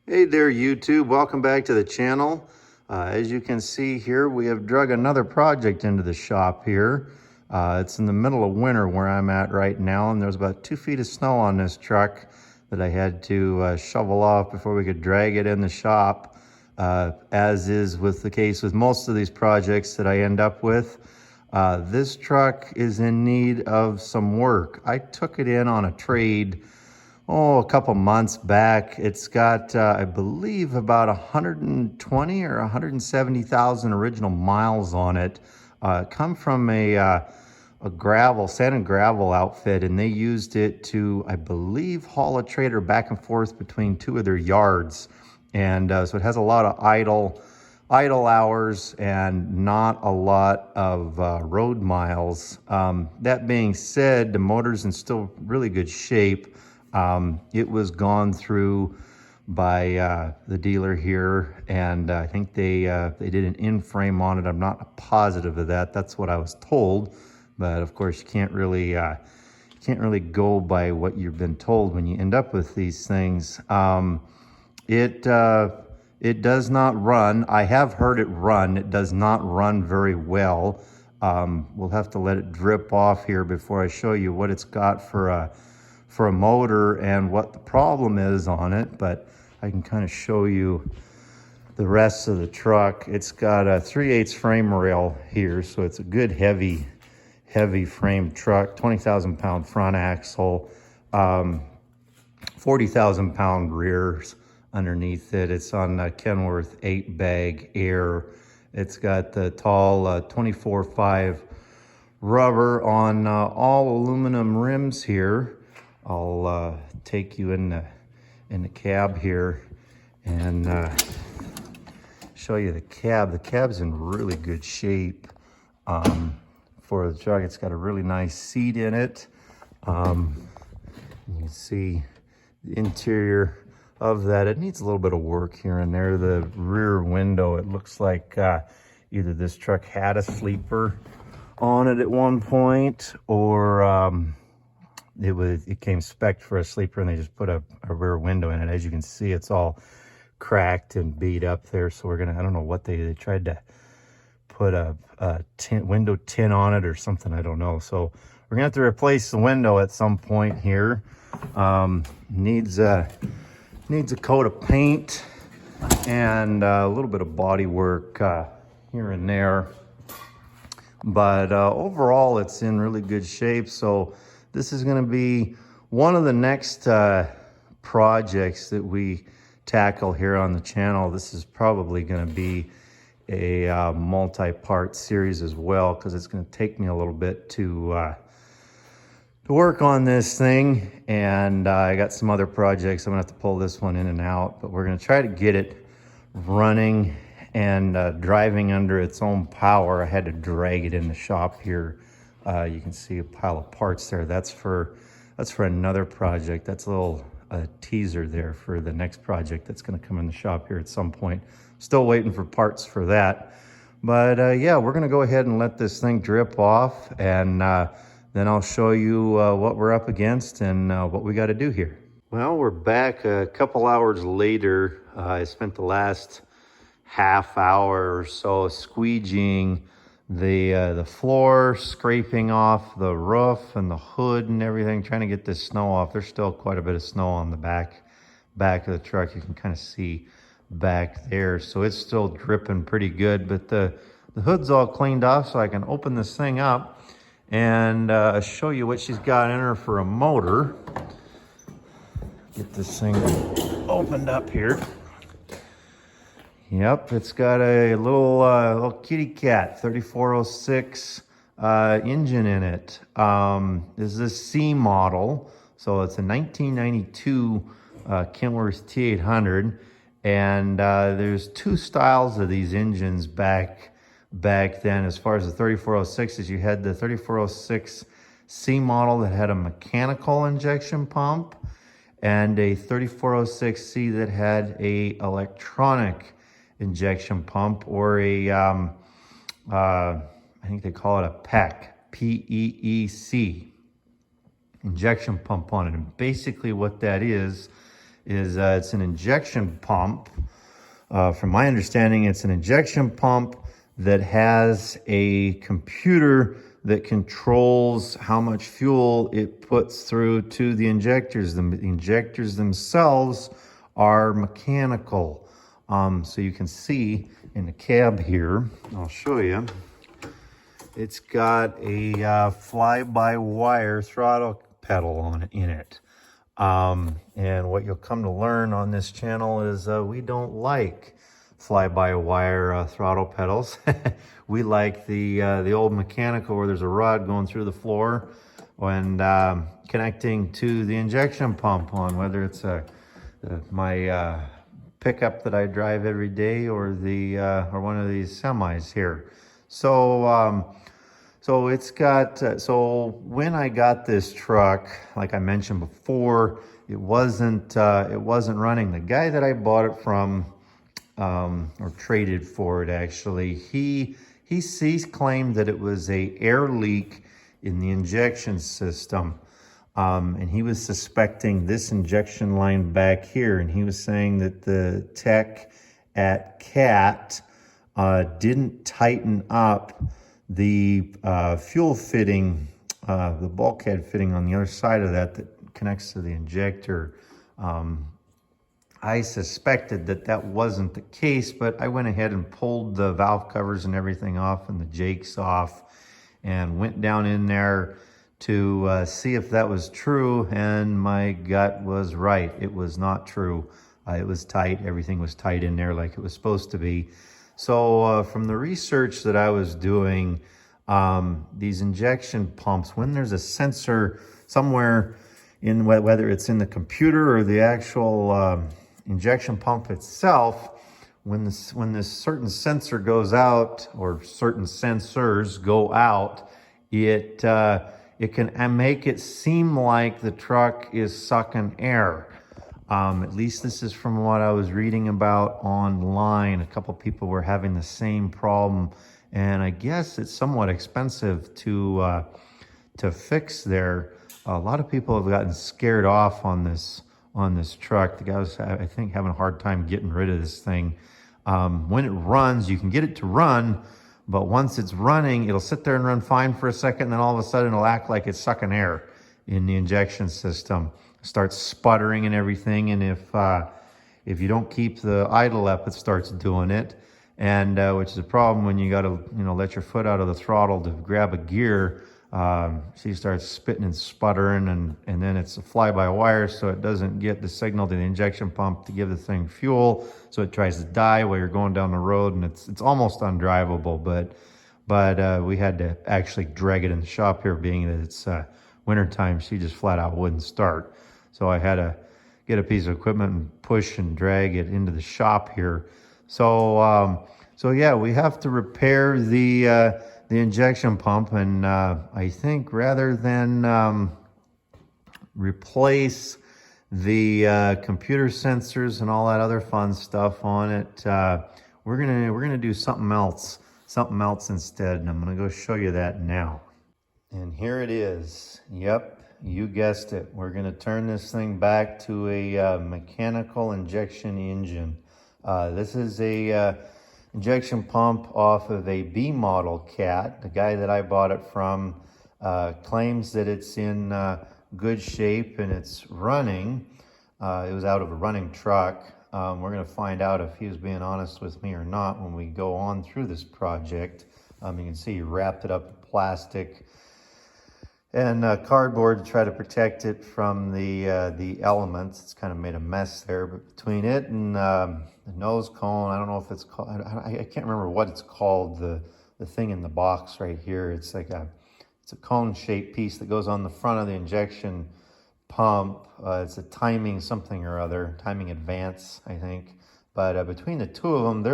Hey there YouTube, welcome back to the channel. As you can see here, we have drug another project into the shop here. It's in the middle of winter where I'm at right now, and there's about 2 feet of snow on this truck that I had to shovel off before we could drag it in the shop. As is with the case with most of these projects that I end up with, this truck is in need of some work. I took it in on a trade a couple months back. It's got, I believe, about 120 or 170,000 original miles on it. Come from a sand and gravel outfit, and they used it to, I believe, haul a trailer back and forth between 2 of their yards. And so it has a lot of idle hours and not a lot of road miles. That being said, the motor's in still really good shape. It was gone through by the dealer here, and I think they did an in-frame on it. I'm not positive of that. That's what I was told, but of course you can't really go by what you've been told when you end up with these things. It does not run. I have heard it run. It does not run very well. We'll have to let it drip off here before I show you what it's got for a motor and what the problem is on it, but I can kind of show you the rest of the truck. It's got a 3/8 frame rail here, so it's a good heavy frame truck, 20,000 pound front axle, 40,000 pound rears underneath it. It's on Kenworth 8-bag air. It's got the tall 24/5 rubber on all aluminum rims here. I'll take you in the cab here and show you the cab. The cab's in really good shape for the truck. It's got a really nice seat in it. You can see the interior of that. It needs a little bit of work here and there. The rear window, it looks like either this truck had a sleeper on it at one point, or it came spec'd for a sleeper and they just put a rear window in it. As you can see, it's all cracked and beat up there. So I don't know what they tried to put a window tin on it or something. I don't know. So we're gonna have to replace the window at some point here. Needs a coat of paint and a little bit of body work here and there. But overall, it's in really good shape. So this is going to be one of the next projects that we tackle here on the channel. This is probably going to be a multi-part series as well, because it's going to take me a little bit to work on this thing. And I got some other projects. I'm going to have to pull this one in and out, but we're going to try to get it running and driving under its own power. I had to drag it in the shop here. You can see a pile of parts there. That's for another project. That's a little teaser there for the next project that's going to come in the shop here at some point. Still waiting for parts for that. But yeah, we're going to go ahead and let this thing drip off, and then I'll show you what we're up against and what we got to do here. Well, we're back a couple hours later. I spent the last half hour or so squeegeeing the floor, scraping off the roof and the hood and everything, trying to get this snow off. There's still quite a bit of snow on the back of the truck. You can kind of see back there, so it's still dripping pretty good, but the hood's all cleaned off, so I can open this thing up and show you what she's got in her for a motor. Get this thing opened up here. Yep, it's got a little kitty cat 3406 engine in it. This is a C model, so it's a 1992 Kenworth T800, and there's 2 styles of these engines back then. As far as the 3406s, you had the 3406 C model that had a mechanical injection pump, and a 3406C that had a electronic injection pump, or a I think they call it a PEC, P-E-E-C, injection pump on it. And basically what that is is it's an injection pump. From my understanding, it's an injection pump that has a computer that controls how much fuel it puts through to the injectors. The injectors themselves are mechanical. So you can see in the cab here, I'll show you, it's got a fly-by-wire throttle pedal in it. And what you'll come to learn on this channel is we don't like fly-by-wire throttle pedals. We like the old mechanical where there's a rod going through the floor and connecting to the injection pump on whether it's my pickup that I drive every day or or one of these semis here. So it's got, so when I got this truck, like I mentioned before, it wasn't running. The guy that I bought it from, or traded for it actually, he claimed that it was a air leak in the injection system. And he was suspecting this injection line back here. And he was saying that the tech at Cat didn't tighten up the fuel fitting, the bulkhead fitting on the other side of that connects to the injector. I suspected that wasn't the case, but I went ahead and pulled the valve covers and everything off and the jakes off and went down in there to see if that was true, and my gut was right. It was not true. It was tight. Everything was tight in there like it was supposed to be. So from the research that I was doing, these injection pumps, when there's a sensor somewhere in whether it's in the computer or the actual injection pump itself, when this certain sensor goes out or certain sensors go out, it can make it seem like the truck is sucking air. At least this is from what I was reading about online. A couple people were having the same problem, and I guess it's somewhat expensive to fix there. A lot of people have gotten scared off on this truck. The guy was, I think, having a hard time getting rid of this thing. When it runs, you can get it to run, but once it's running, it'll sit there and run fine for a second, and then all of a sudden it'll act like it's sucking air in the injection system. Starts sputtering and everything, and if you don't keep the idle up, it starts doing it, and which is a problem when you got to let your foot out of the throttle to grab a gear. She starts spitting and sputtering, and then it's a fly-by-wire, so it doesn't get the signal to the injection pump to give the thing fuel, so it tries to die while you're going down the road, and it's almost undrivable. But we had to actually drag it in the shop here, being that it's wintertime. She just flat out wouldn't start. So I had to get a piece of equipment and push and drag it into the shop here. So yeah, we have to repair the injection pump, and I think rather than replace the computer sensors and all that other fun stuff on it, we're gonna do something else instead, and I'm gonna go show you that now. And here it is. Yep. You guessed it. We're going to turn this thing back to a mechanical injection engine. This is a injection pump off of a B model Cat. The guy that I bought it from claims that it's in good shape and it's running. It was out of a running truck. We're going to find out if he was being honest with me or not when we go on through this project. You can see he wrapped it up in plastic and cardboard to try to protect it from the elements. It's kind of made a mess there, but between it and the nose cone, I don't know if it's called, I can't remember what it's called, the thing in the box right here. It's like it's a cone-shaped piece that goes on the front of the injection pump. It's a timing something or other, timing advance, I think. But between the two of them,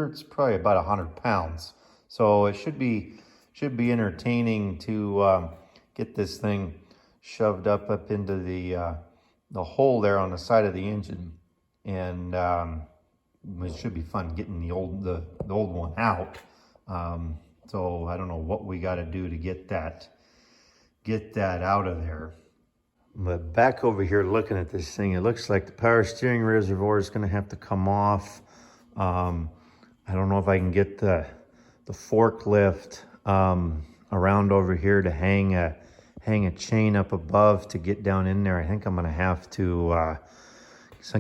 it's probably about 100 pounds. So it should be entertaining to get this thing shoved up into the hole there on the side of the engine, and it should be fun getting the old one out. So I don't know what we got to do to get that out of there. But back over here looking at this thing, it looks like the power steering reservoir is going to have to come off. I don't know if I can get the forklift around over here to hang a chain up above to get down in there. I think I'm going to have to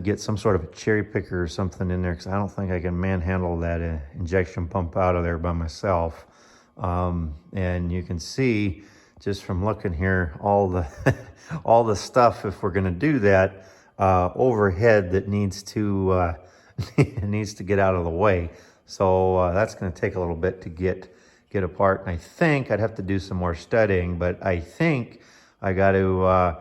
get some sort of a cherry picker or something in there, because I don't think I can manhandle that injection pump out of there by myself. And you can see just from looking here all the all the stuff, if we're going to do that, overhead that needs to needs to get out of the way. So that's going to take a little bit to get apart. And I think I'd have to do some more studying, but I think I got to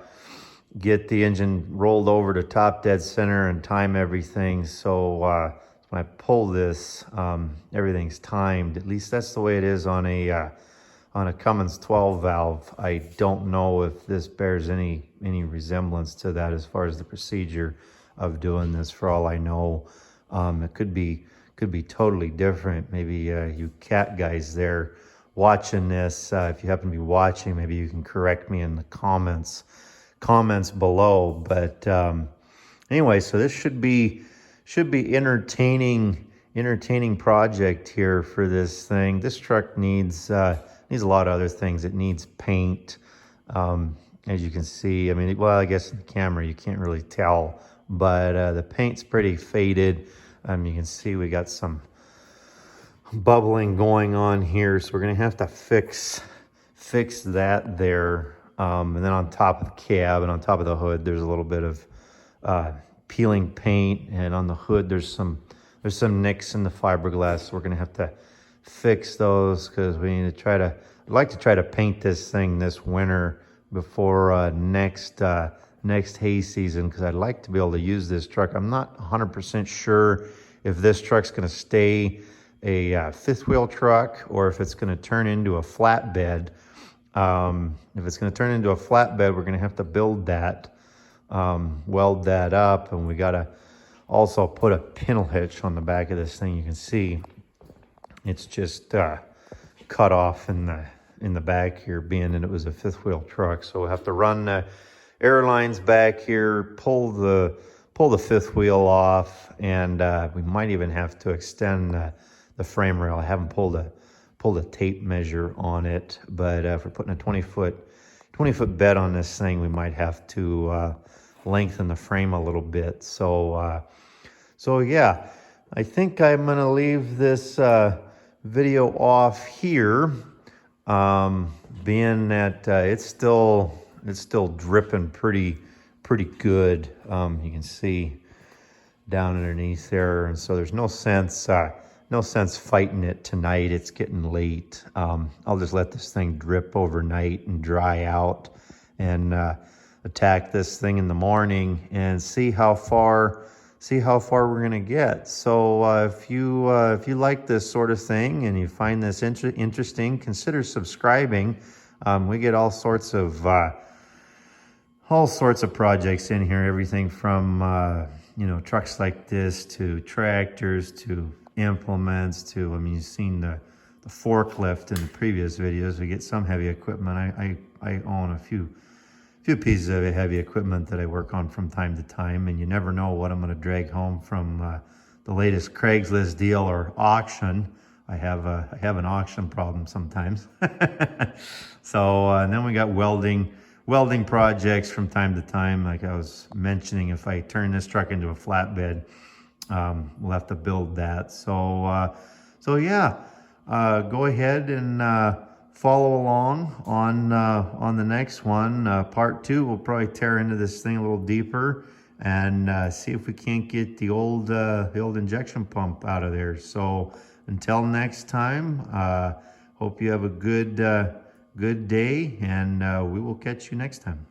get the engine rolled over to top dead center and time everything. So when I pull this, everything's timed. At least that's the way it is on a Cummins 12 valve. I don't know if this bears any resemblance to that as far as the procedure of doing this. For all I know, it could be totally different. Maybe you cat guys there watching this, if you happen to be watching, maybe you can correct me in the comments below. But anyway, so this should be entertaining project here for this thing. This truck needs a lot of other things. It needs paint, as you can see. I mean, well, I guess in the camera you can't really tell, but the paint's pretty faded. You can see we got some bubbling going on here, so we're gonna have to fix that there. And then on top of the cab and on top of the hood, there's a little bit of peeling paint, and on the hood there's some nicks in the fiberglass. So we're gonna have to fix those, because we need to I'd like to try to paint this thing this winter before next hay season, because I'd like to be able to use this truck. I'm not 100% sure if this truck's going to stay a fifth wheel truck or if it's going to turn into a flatbed. If it's going to turn into a flatbed, we're going to have to build that, weld that up, and we got to also put a pintle hitch on the back of this thing. You can see it's just cut off in the back here, being that it was a fifth wheel truck. So we'll have to run the air lines back here, pull the fifth wheel off, and we might even have to extend the frame rail. I haven't pulled a tape measure on it, but if we're putting a 20-foot bed on this thing, we might have to lengthen the frame a little bit. So yeah, I think I'm gonna leave this video off here, being that it's still dripping pretty good. You can see down underneath there, and so there's no sense fighting it tonight. It's getting late. I'll just let this thing drip overnight and dry out, and attack this thing in the morning and see how far we're gonna get. So if you like this sort of thing and you find this interesting, consider subscribing. We get all sorts of projects in here, everything from trucks like this to tractors to implements to, I mean, you've seen the forklift in the previous videos. We get some heavy equipment. I own a few pieces of heavy equipment that I work on from time to time, and you never know what I'm going to drag home from the latest Craigslist deal or auction. I have an auction problem sometimes. So and then we got welding projects from time to time. Like I was mentioning, if I turn this truck into a flatbed, we'll have to build that. So yeah, go ahead and follow along on the next one. Part 2, we'll probably tear into this thing a little deeper and see if we can't get the old injection pump out of there. So until next time, hope you have a good day, and we will catch you next time.